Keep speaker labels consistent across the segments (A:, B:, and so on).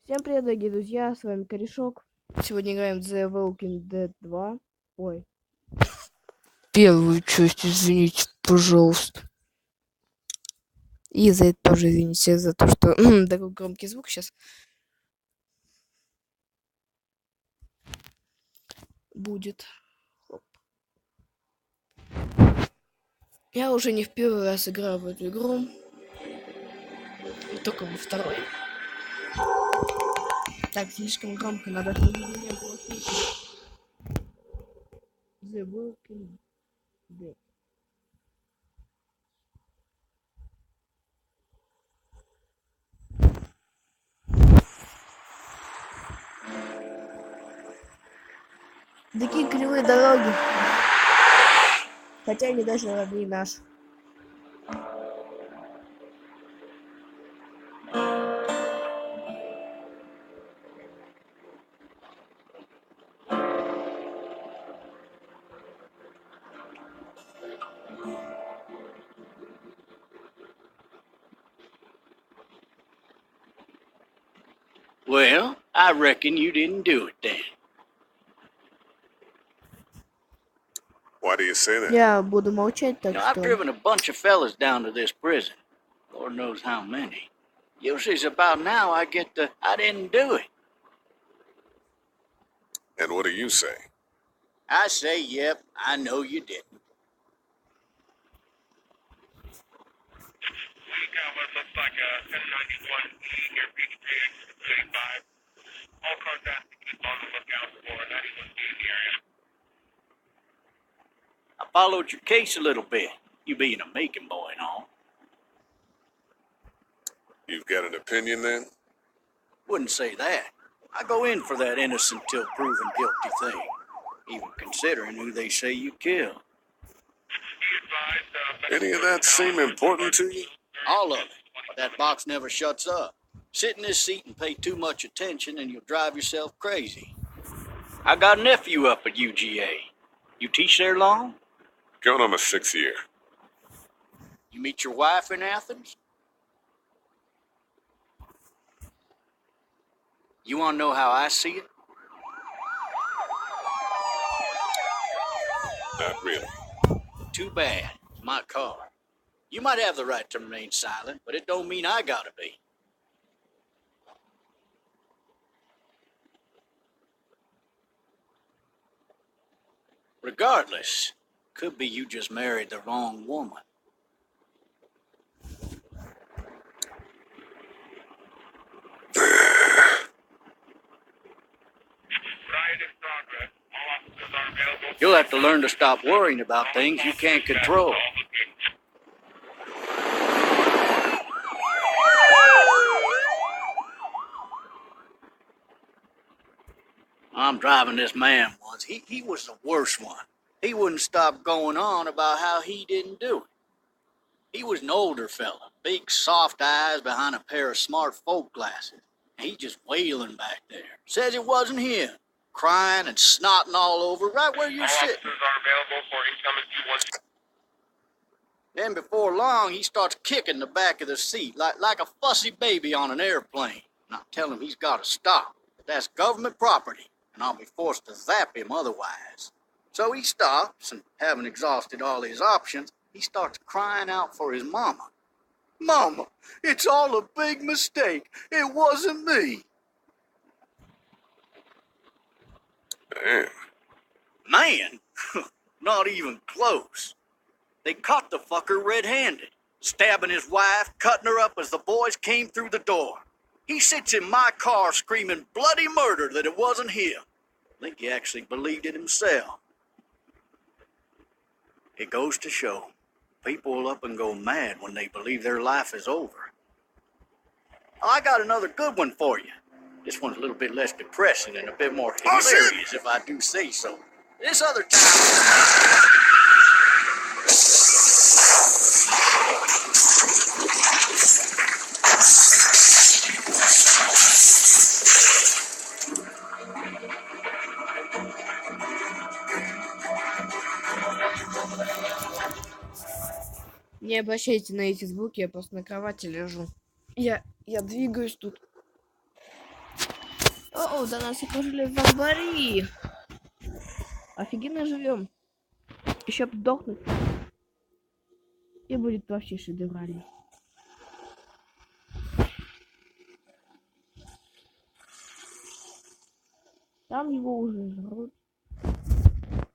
A: Всем привет, дорогие друзья, с вами Корешок. Сегодня играем в The Walking Dead 2. Ой. Первую часть, извините, пожалуйста. И за это тоже извините, за то, что такой громкий звук сейчас будет. Оп. Я уже не в первый раз играю в эту игру. Только во второй. Так, слишком громко, надо, чтобы меня было слышно. The Walking Dead. Такие кривые дороги. Хотя они даже ровнее наши.
B: Well, I reckon you didn't do it then.
C: Why do you say that?
A: Я буду молчать, так
B: I've
A: что...
B: driven a bunch of fellas down to this prison. Lord knows how many. Usually it's about now I get the, I didn't do it.
C: And what do you say?
B: I say, yep, I know you didn't.
D: What looks like a 1091E near Peachtree exit 35. All cars have to keep on the lookout for 91E in the area.
B: I followed your case a little bit, you being a Macon boy and all.
C: You've got an opinion then?
B: Wouldn't say that. I go in for that innocent till proven guilty thing, even considering who they say you killed.
C: Any of that seem important to you?
B: All of it. That box never shuts up. Sit in this seat and pay too much attention and you'll drive yourself crazy. I got a nephew up at UGA. You teach there long?
C: Going on my 6th year.
B: You meet your wife in Athens? You want to know how I see it?
C: Not really.
B: Too bad. It's my car. You might have the right to remain silent, but it don't mean I gotta be. Regardless, could be you just married the wrong woman.
D: Riot in progress. All officers are available.
B: You'll have to learn to stop worrying about things you can't control. I'm driving this man once. He was the worst one. He wouldn't stop going on about how he didn't do it. He was an older fella, big soft eyes behind a pair of smart folk glasses. And he just wailing back there. Says it wasn't him. Crying and snotting all over right where you're
D: All
B: sitting.
D: officers are available for incoming T1.
B: Then before long, he starts kicking the back of the seat like a fussy baby on an airplane. And I tell him he's got to stop. That's government property, and I'll be forced to zap him otherwise. So he stops, and having exhausted all his options, he starts crying out for his mama. Mama, it's all a big mistake. It wasn't me.
C: Damn.
B: Man, not even close. They caught the fucker red-handed, stabbing his wife, cutting her up as the boys came through the door. He sits in my car screaming bloody murder that it wasn't him. I think he actually believed it himself. It goes to show, people will up and go mad when they believe their life is over. Oh, I got another good one for you. This one's a little bit less depressing and a bit more hilarious, if I do say so. This other time...
A: Не обращайте на эти звуки, я просто на кровати лежу. Я двигаюсь тут. О, до нас и пожили зомбари. Офигенно живем. Еще подохнуть. И будет вообще шедеврально. Там его уже жрут.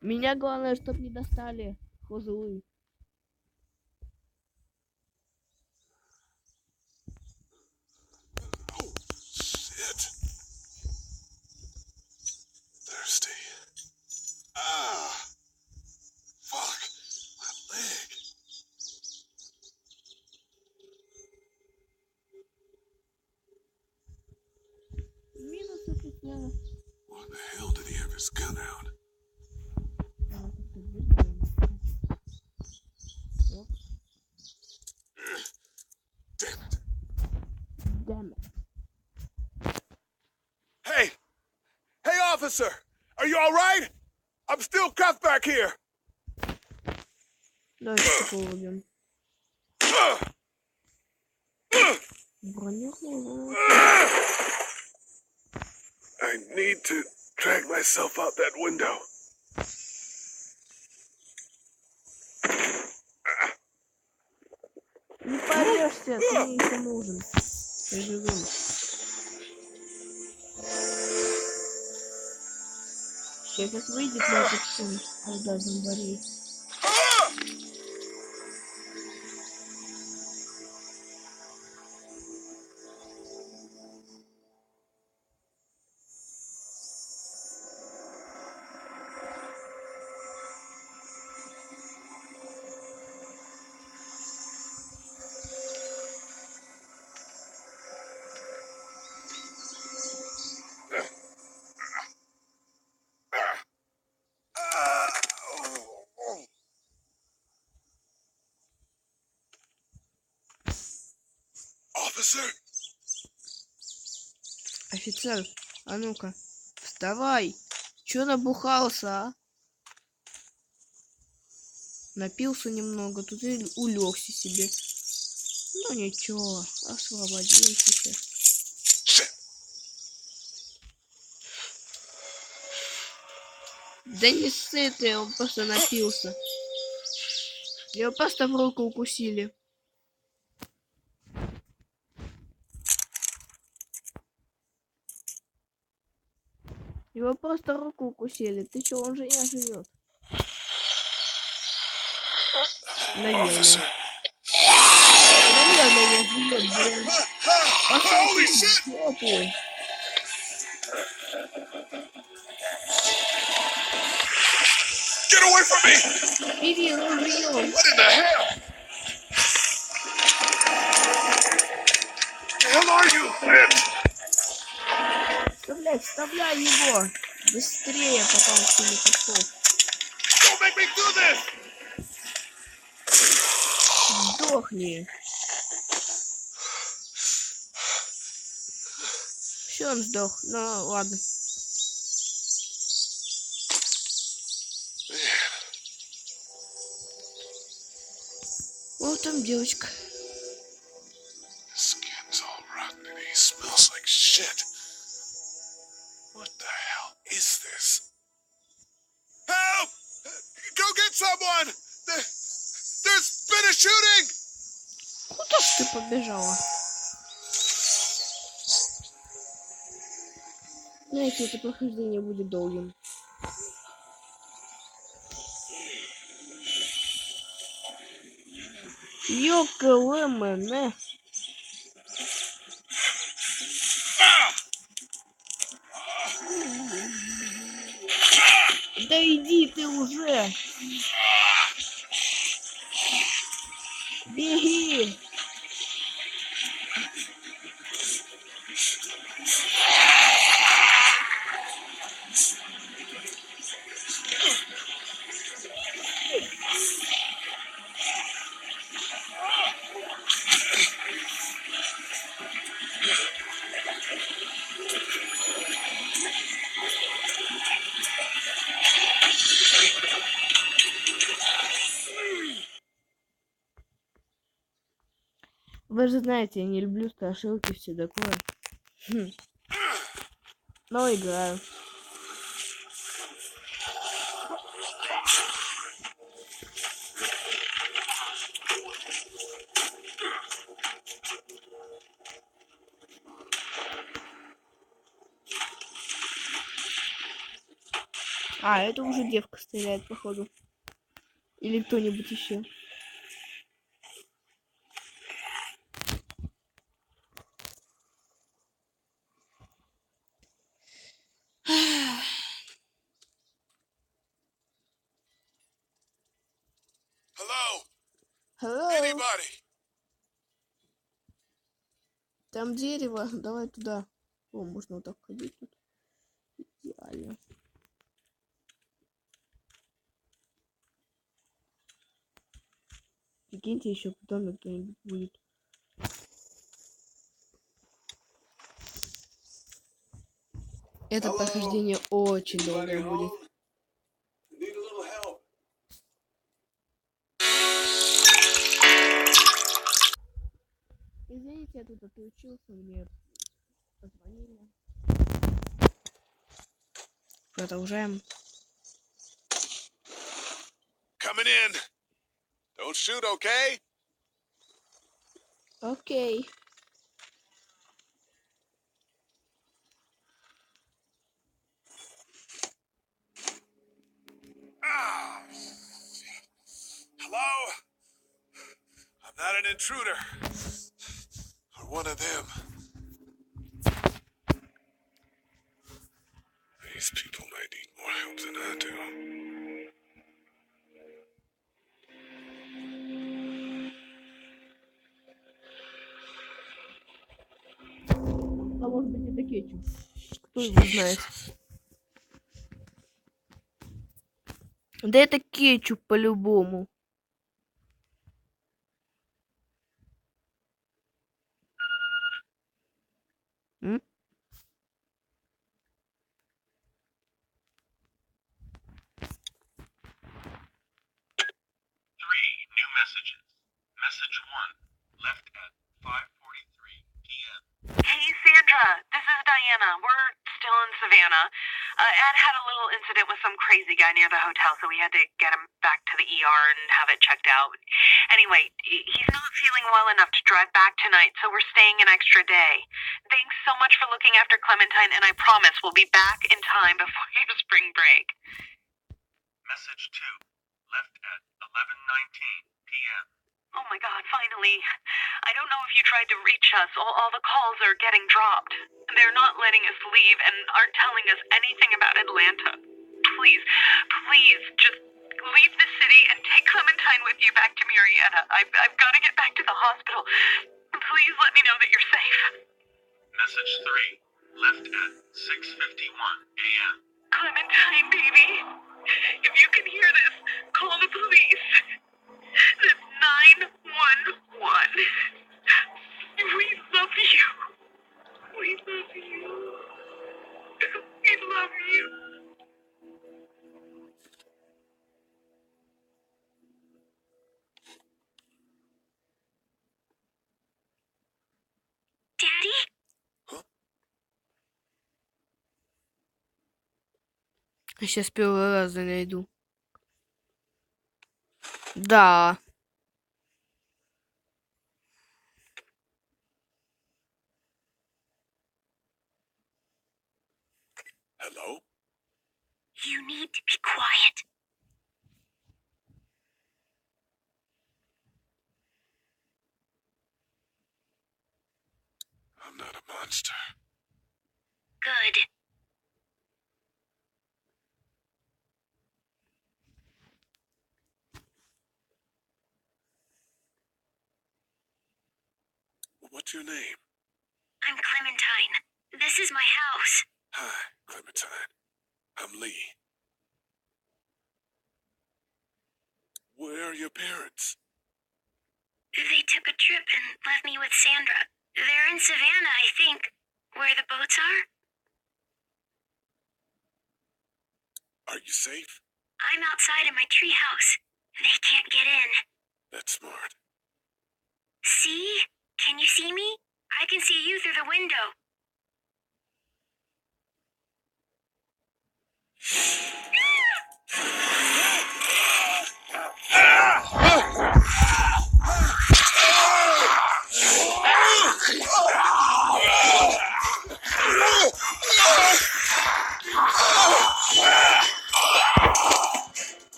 A: Меня главное, чтоб не достали козлы.
C: Shit. Thirsty. Ah. Fuck. My leg.
A: Минус офицера.
C: Why the hell did he have his gun out? Damn it.
A: Damn it.
C: Hey! Hey, officer! Are you alright? I'm still cuffed back here!
A: Давайте попробуем. Бронированный.
C: I need to drag myself out that window.
A: Не порежься, ты мне еще нужен. Живем. Сейчас выйдет на этот сон, когда зомбарей.
C: Officer!
A: Офицер, а ну-ка, вставай. Чё набухался, а? Напился немного, тут и улегся себе. Ну ничего, освободился.
C: Shit!
A: Да не сытый, он просто напился. Его просто в руку укусили. Его просто руку укусили. Ты чё, он же не живет.
C: Officer!
A: Наверное, не живет, блин.
C: Holy shit!
A: Жопу.
C: Get away from me!
A: Бери ружье.
C: What in the hell? The hell are you?
A: Вставляй его. Быстрее, пока он все не пошел.
C: Don't make me do this!
A: Сдохни. Все, он сдох. Ну, ладно. Вот там девочка.
C: His skin's all rotten and he smells like shit. What the hell is this? Help! Go get someone! There's been a shooting!
A: Куда ж ты побежала? Знаете, это прохождение будет долгим. Ёкалэмэне. Да иди ты уже! Беги! Вы же знаете, я не люблю страшилки, все такое. Но играю. А, это уже девка стреляет, походу. Или кто-нибудь еще.
C: Hello?
A: Hello?
C: Anybody?
A: Там дерево, давай туда. О, можно вот так ходить тут. Идеально. Прикиньте, еще потом кто-нибудь будет. Это прохождение очень долгое будет.
C: Need a little help.
A: Извините, я тут отключился, мне позвонили. Продолжаем.
C: Coming in. Don't shoot, okay?
A: Окей.
C: Ah. Hello? I'm not an intruder. Or one of them. These people might need more help than I do.
A: А может быть это кетчуп? Кто его знает? Да это кетчуп по-любому. М?
D: New messages. Message 1, left at 5:43 p.m. Hey, Sandra. This is Diana. We're still in Savannah. Ed had a little incident with some crazy guy near the hotel, so we had to get him back to the ER and have it checked out. Anyway, he's not feeling well enough to drive back tonight, so we're staying an extra day. Thanks so much for looking after Clementine, and I promise we'll be back in time before your spring break. Message 2, left at 11:19 p.m. Oh my god, finally. I don't know if you tried to reach us. All the calls are getting dropped. They're not letting us leave and aren't telling us anything about Atlanta. Please, please, just leave the city and take Clementine with you back to Murrieta. I've got to get back to the hospital. Please let me know that you're safe. Message 3, left at 6:51 a.m. Clementine, baby. If you can hear this, call the police. That's 911. We love you. We love you. We love you. Daddy?
A: Я сейчас первый раз найду. Да.
C: Hello?
D: You need to be quiet.
C: I'm not a monster.
D: Good.
C: What's your name?
D: I'm Clementine. This is my house.
C: Hi, Clementine. I'm Lee. Where are your parents?
D: They took a trip and left me with Sandra. They're in Savannah, I think. Where the boats are?
C: Are you safe?
D: I'm outside in my treehouse. They can't get in.
C: That's smart.
D: See? Can you see me? I can see you through the window.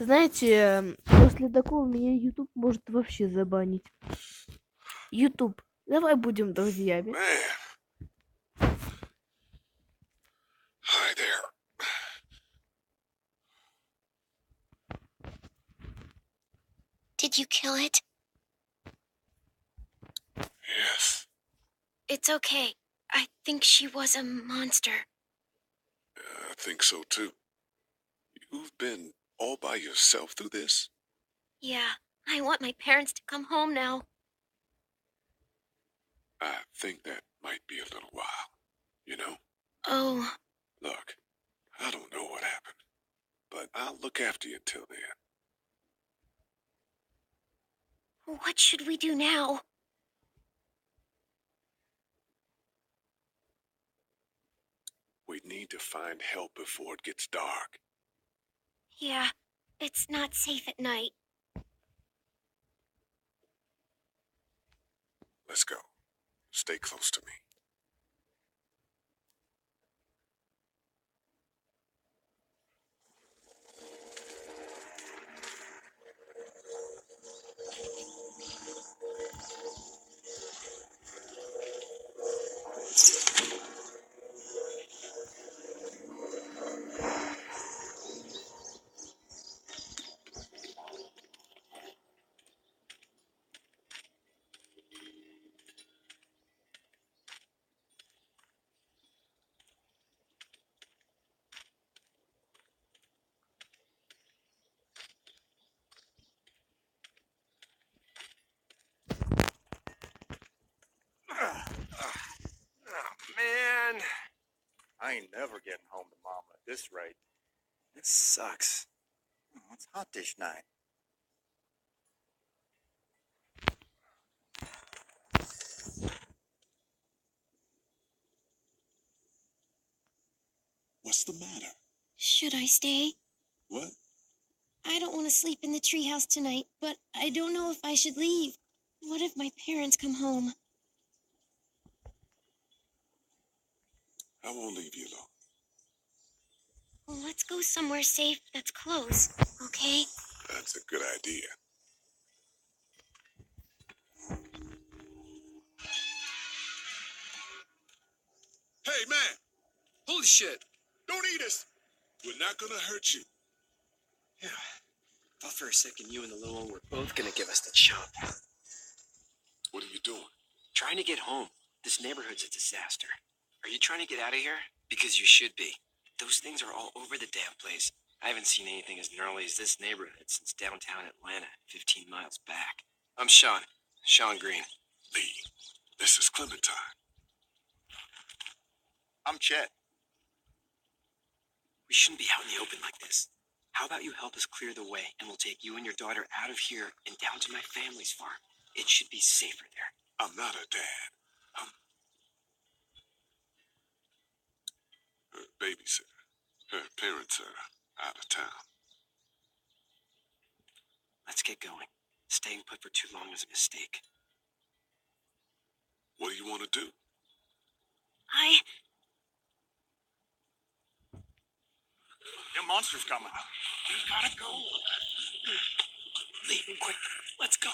A: Знаете, после такого меня YouTube может вообще забанить. YouTube, давай будем друзьями.
C: Man. Hi there.
E: Did you kill it?
C: Yes.
E: It's okay. I think she was a monster.
C: I think so too. You've been all by yourself through this?
E: Yeah, I want my parents to come home now.
C: I think that might be a little while. You know?
E: Oh,
C: Look, I don't know what happened, but I'll look after you till then.
E: what should we do now?
C: We need to find help before it gets dark.
E: Yeah, it's not safe at night.
C: Let's go. Stay close to me.
F: Man, I ain't never getting home to Mama at this rate. This sucks. It's hot dish night.
C: What's the matter?
E: Should I stay?
C: What?
E: I don't want to sleep in the treehouse tonight, but I don't know if I should leave. What if my parents come home?
C: I won't leave you alone.
E: Well, let's go somewhere safe that's close, okay?
C: That's a good idea. Hey, man!
F: Holy shit!
C: Don't eat us! We're not gonna hurt you.
F: Yeah. Thought for a second you and the little one were both gonna give us the chop.
C: What are you doing?
F: Trying to get home. This neighborhood's a disaster. Are you trying to get out of here? Because you should be. Those things are all over the damn place. I haven't seen anything as gnarly as this neighborhood since downtown Atlanta, 15 miles back. I'm Sean. Sean Green.
C: Lee, this is Clementine.
F: I'm Chet. We shouldn't be out in the open like this. How about you help us clear the way, and we'll take you and your daughter out of here and down to my family's farm. It should be safer there.
C: I'm not her dad. I'm her babysitter. Her parents are out of town.
F: Let's get going. Staying put for too long is a mistake.
C: What do you want to do?
F: Your monster's coming. We gotta go. Leave him quick. Let's go.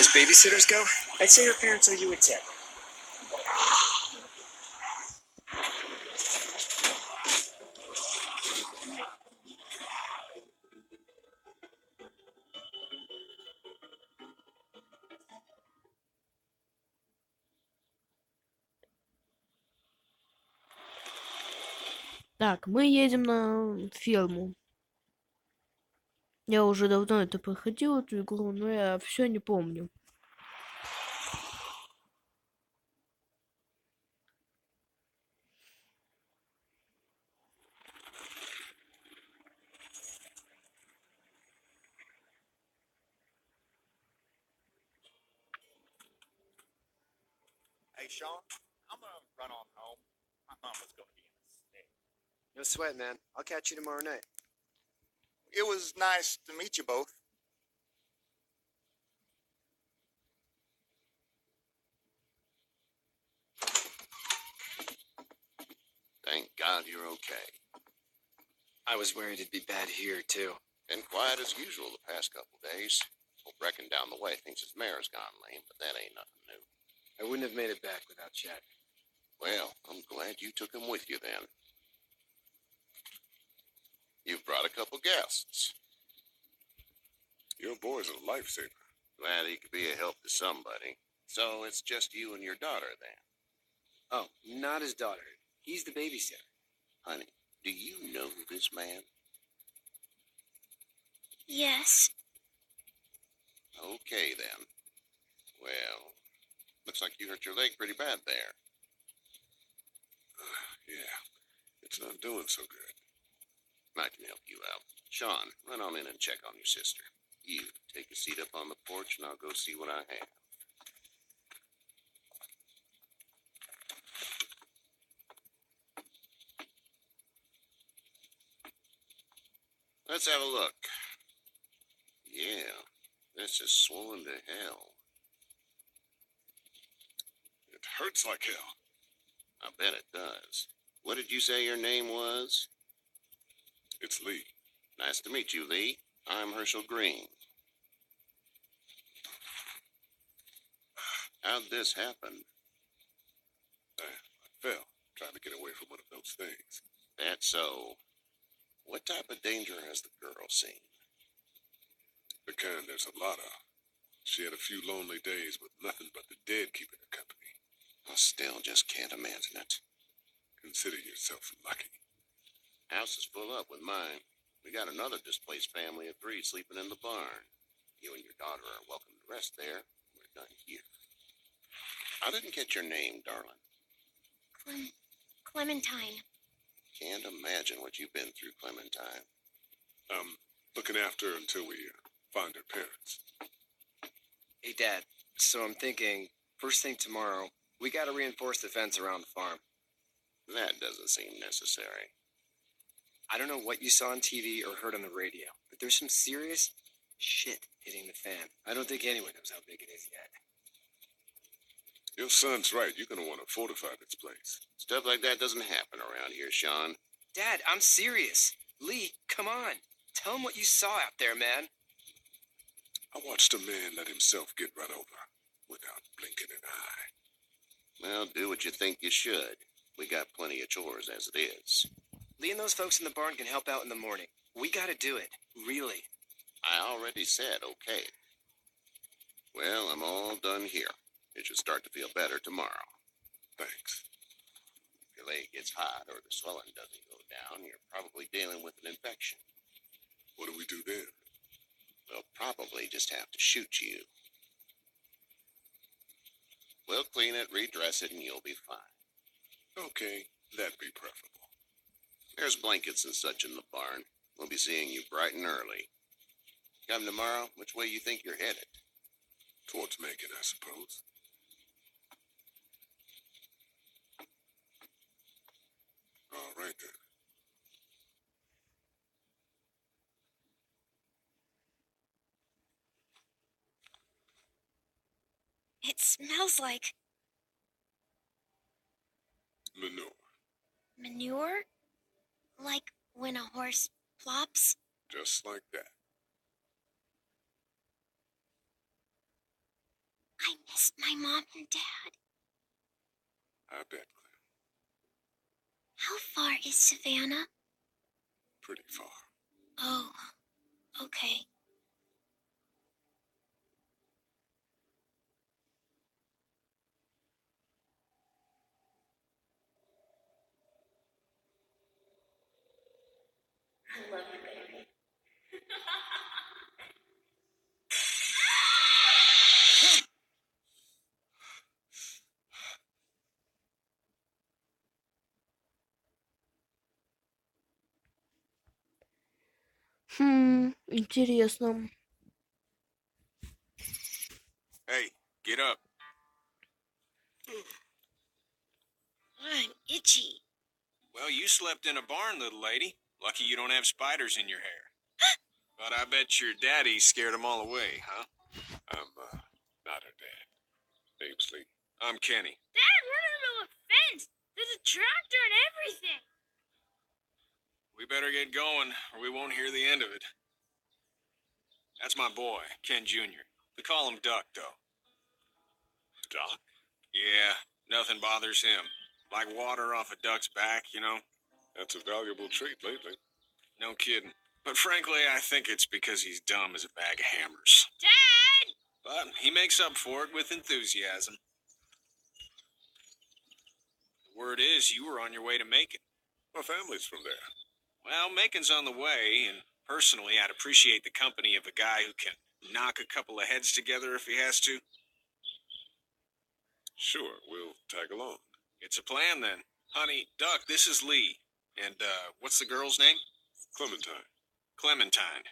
F: as babysitters go, I'd say your parents owe you a tip.
A: Так, мы едем на ферму. Я уже давно это проходил, эту игру, но я все не помню.
C: Hey, Sean, I'm gonna run on home. My mama's gonna be in a state.
F: No sweat, man. I'll catch you tomorrow night.
C: It was nice to meet you both.
G: Thank God you're okay.
F: I was worried it'd be bad here, too.
G: Been quiet as usual the past couple days. Old Brecken down the way thinks his mare's gone lame, but that ain't nothing new.
F: I wouldn't have made it back without Chet.
G: Well, I'm glad you took him with you then. You've brought a couple guests.
C: Your boy's a lifesaver.
G: Glad he could be a help to somebody. So it's just you and your daughter then.
F: Oh, not his daughter. He's the babysitter.
G: Honey, do you know this man?
E: Yes.
G: Okay then. Well, looks like you hurt your leg pretty bad there.
C: Yeah, it's not doing so good.
G: I can help you out. Sean, run on in and check on your sister. You take a seat up on the porch and I'll go see what I have. Let's have a look. Yeah, this is swollen to hell.
C: It hurts like hell.
G: I bet it does. What did you say your name was?
C: It's Lee.
G: Nice to meet you, Lee. I'm Herschel Green. How'd this happen?
C: I fell, trying to get away from one of those things.
G: That's so. What type of danger has the girl seen?
C: The kind there's a lot of. She had a few lonely days with nothing but the dead keeping her company.
G: I still just can't imagine it.
C: Consider yourself lucky.
G: House is full up with mine. We got another displaced family of 3 sleeping in the barn. You and your daughter are welcome to rest there. We're done here. I didn't get your name, darling.
E: Clementine.
G: Can't imagine what you've been through, Clementine.
C: Looking after her until we find her parents.
F: Hey, Dad. So I'm thinking, first thing tomorrow, we gotta reinforce the fence around the farm.
G: That doesn't seem necessary.
F: I don't know what you saw on TV or heard on the radio, but there's some serious shit hitting the fan. I don't think anyone knows how big it is yet.
C: Your son's right. You're going to want to fortify this place.
G: Stuff like that doesn't happen around here, Sean.
F: Dad, I'm serious. Lee, come on. Tell him what you saw out there, man.
C: I watched a man let himself get run over without blinking an eye.
G: Well, do what you think you should. We got plenty of chores as it is.
F: Lee and those folks in the barn can help out in the morning. We gotta do it. Really.
G: I already said okay. Well, I'm all done here. It should start to feel better tomorrow.
C: Thanks.
G: If your leg gets hot or the swelling doesn't go down, you're probably dealing with an infection.
C: What do we do then?
G: We'll probably just have to shoot you. We'll clean it, redress it, and you'll be fine.
C: Okay, that'd be preferable.
G: There's blankets and such in the barn. We'll be seeing you bright and early. Come tomorrow, which way you think you're headed?
C: Towards Macon, I suppose. All right, then.
E: It smells like
C: Manure.
E: manure? Like when a horse plops?
C: Just like that.
E: miss my mom and dad.
C: I bet, Clem.
E: How far is Savannah?
C: Pretty far.
E: Oh, okay. I love you, baby.
A: Интересно.
F: Hey, get up.
E: I'm itchy.
F: Well, you slept in a barn, little lady. Lucky you don't have spiders in your hair. But I bet your daddy scared them all away, huh?
C: I'm, not her dad. Name's Lee.
F: I'm Kenny.
E: Dad, we're in the middle of a fence. There's a tractor and everything.
F: We better get going, or we won't hear the end of it. That's my boy, Ken Jr. We call him Duck, though.
C: Doc?
F: Yeah, nothing bothers him. Like water off a duck's back, you know?
C: That's a valuable trait lately.
F: No kidding. But frankly, I think it's because he's dumb as a bag of hammers.
E: Dad!
F: But he makes up for it with enthusiasm. The word is you were on your way to Macon.
C: My family's from there.
F: Well, Macon's on the way, and personally, I'd appreciate the company of a guy who can knock a couple of heads together if he has to.
C: Sure, we'll tag along.
F: It's a plan, then. Honey, Duck, this is Lee. And, what's the girl's name?
C: Clementine.
F: Clementine.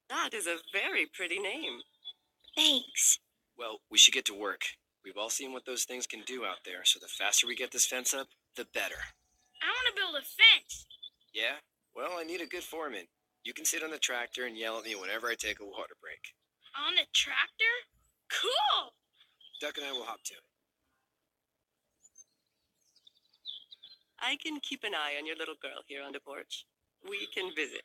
H: That is a very pretty name.
E: Thanks.
F: Well, we should get to work. We've all seen what those things can do out there, so the faster we get this fence up, the better.
E: I want to build a fence.
F: Yeah? Well, I need a good foreman. You can sit on the tractor and yell at me whenever I take a water break.
E: On the tractor? Cool!
F: Duck and I will hop to it.
H: I can keep an eye on your little girl here on the porch. We can visit.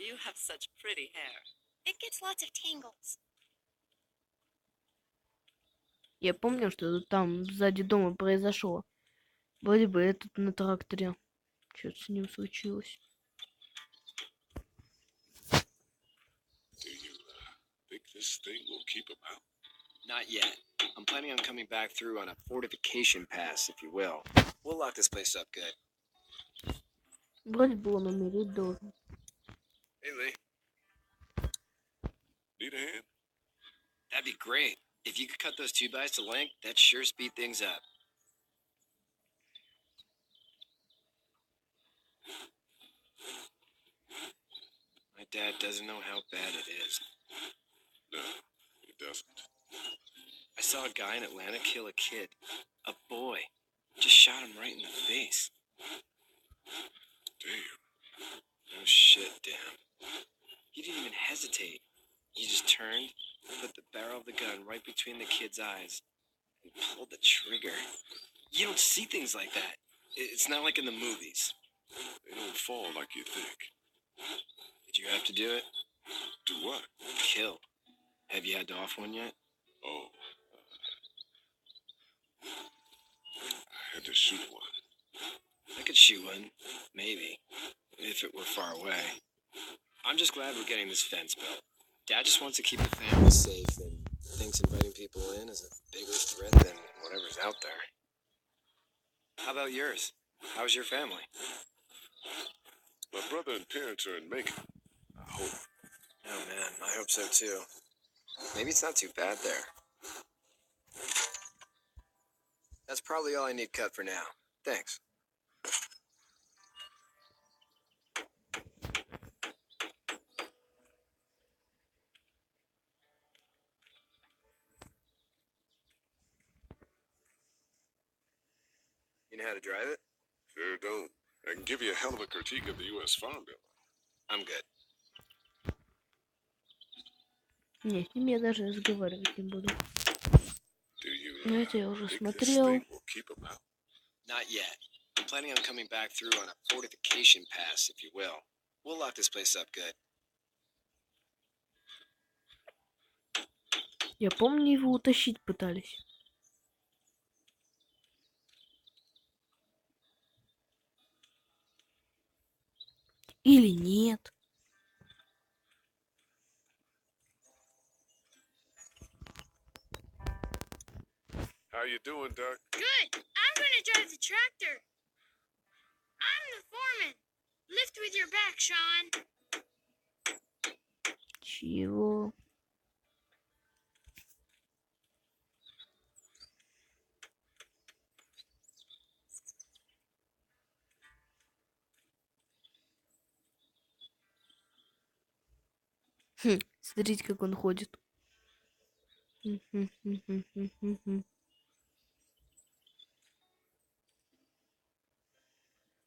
H: You have such pretty hair.
E: It gets lots of tangles.
A: Я помню, что там сзади дома произошло. Вроде бы этот на тракторе. Что-то с ним случилось.
C: Do you, think this thing will keep him out?
F: Not yet. I'm planning on coming back through on a fortification pass, if you will. We'll lock this place up good.
A: Вроде бы он умереть должен.
F: Hey, Lee.
C: Need a hand?
F: That'd be great. If you could cut those 2x to length, that'd sure speed things up. My dad doesn't know how bad it is.
C: No, he doesn't.
F: I saw a guy in Atlanta kill a kid. A boy. Just shot him right in the face.
C: Damn.
F: No shit, damn. He didn't even hesitate. He just turned, put the barrel of the gun right between the kid's eyes, and pulled the trigger. You don't see things like that. It's not like in the movies.
C: They don't fall like you think.
F: Did you have to do it?
C: Do what?
F: Kill. Have you had to off one yet?
C: Oh. I had to shoot one.
F: I could shoot one. Maybe. If it were far away. I'm just glad we're getting this fence built. Dad just wants to keep the family safe and thinks inviting people in is a bigger threat than whatever's out there. How about yours? How's your family?
C: My brother and parents are in Macon. I hope.
F: Oh man, I hope so too. Maybe it's not too bad there. That's probably all I need cut for now. Thanks. You know how to drive it?
C: Sure don't. I can give you a hell of a critique of the U.S. Farm Bill.
F: I'm good.
A: Не, с ним я даже разговаривать не буду. Ну, это я уже
C: think this
A: смотрел.
C: thing will keep 'em out?
F: Not yet. I'm planning on coming back through on a fortification pass, if you will. We'll lock this place up good.
A: Я помню, его утащить пытались. Или нет.
C: How you doing, Doc?
E: Good. I'm gonna drive the tractor. I'm the foreman. Lift with your back, Sean.
A: Чего? Смотрите, как он ходит.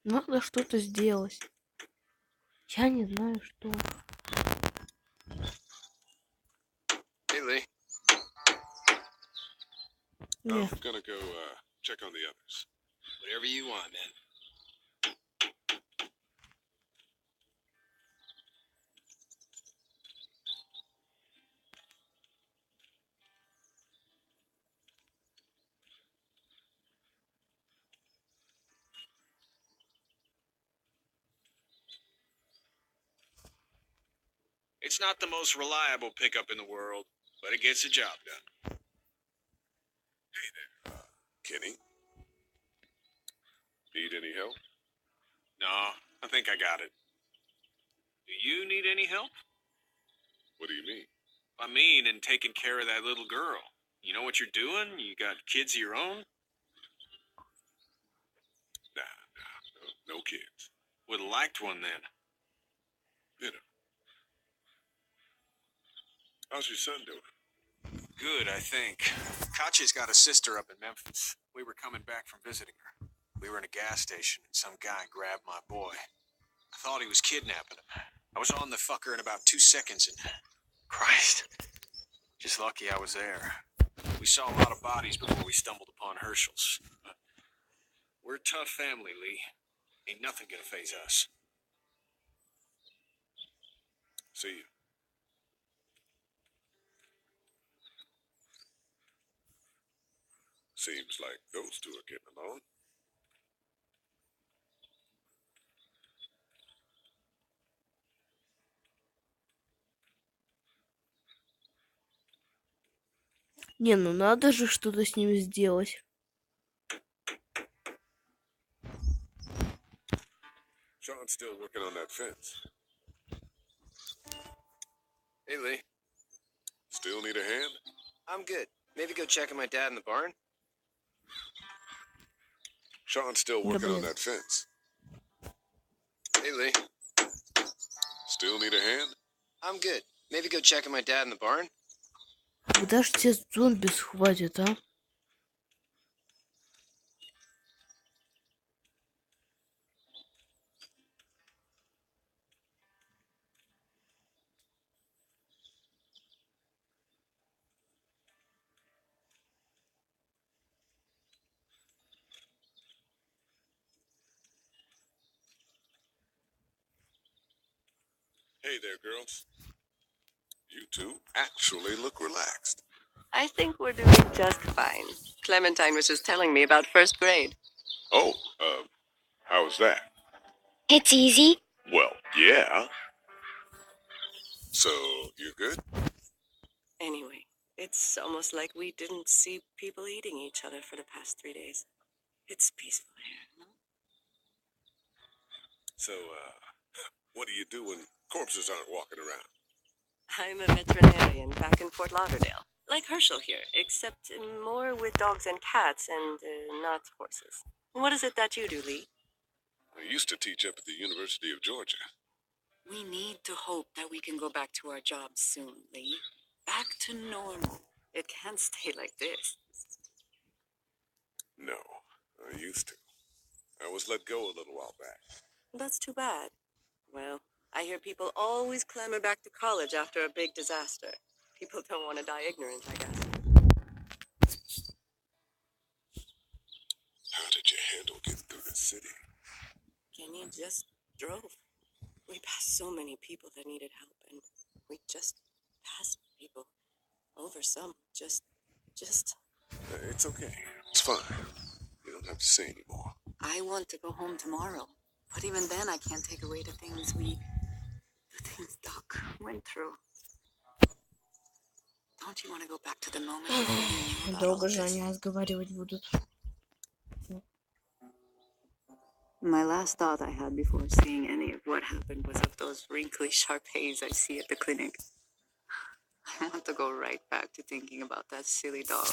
A: Надо что-то сделать. Я не знаю, что.
F: Hey, Lee.
A: Не.
C: I'm gonna go check on the others.
F: Whatever you want, man.
I: It's not the most reliable pickup in the world, but it gets the job done.
C: Kenny? Need any help?
I: No, I think I got it. Do you need any help?
C: What do you mean?
I: I mean, in taking care of that little girl. You know what you're doing? You got kids of your own?
C: No kids.
I: Would have liked one then.
C: You know. How's your son doing?
I: Good, I think. Katya's got a sister up in Memphis. We were coming back from visiting her. We were in a gas station and some guy grabbed my boy. I thought he was kidnapping him. I was on the fucker in about 2 seconds and... Christ. Just lucky I was there. We saw a lot of bodies before we stumbled upon Herschel's. But we're a tough family, Lee. Ain't nothing gonna faze us.
C: See you. Seems like those two are getting along.
A: Не, ну надо же что-то с ним сделать.
C: Sean's still working on that fence.
F: Hey, Lee.
C: Still need a hand?
F: I'm good. Maybe go check on my dad in the barn?
C: Sean's still working on that fence.
F: Hey, Lee.
C: Still need a hand?
F: I'm good. Maybe go check on my dad in the barn?
A: Когда ж те зомби схватят, а?
C: Hey there, girls. You two actually look relaxed.
H: I think we're doing just fine. Clementine was just telling me about first grade.
C: Oh, how was that?
E: It's easy.
C: Well, yeah. So, you good?
H: Anyway, it's almost like we didn't see people eating each other for the past 3 days. It's peaceful here, no?
C: So, what do you do when corpses aren't walking around?
H: I'm a veterinarian back in Fort Lauderdale. Like Herschel here, except more with dogs and cats and not horses. What is it that you do, Lee?
C: I used to teach up at the University of Georgia.
J: We need to hope that we can go back to our jobs soon, Lee. Back to normal.
H: It can't stay like this.
C: No, I used to. I was let go a little while back.
H: That's too bad. Well, I hear people always clamor back to college after a big disaster. People don't want to die ignorant, I guess.
C: How did you handle getting through the city?
H: Kenny just drove. We passed so many people that needed help, and we just passed people over some. Just.
C: It's okay. It's fine. You don't have to say anymore.
J: I want to go home tomorrow. But even then, I can't take away the things Doc went through. Don't you want to go back to the moment before you knew about all
A: Долго
J: of
A: же
J: this?
A: они разговаривать будут.
J: My last thought I had before seeing any of what happened was of those wrinkly Shar-Peis I see at the clinic. I want to go right back to thinking about that silly dog.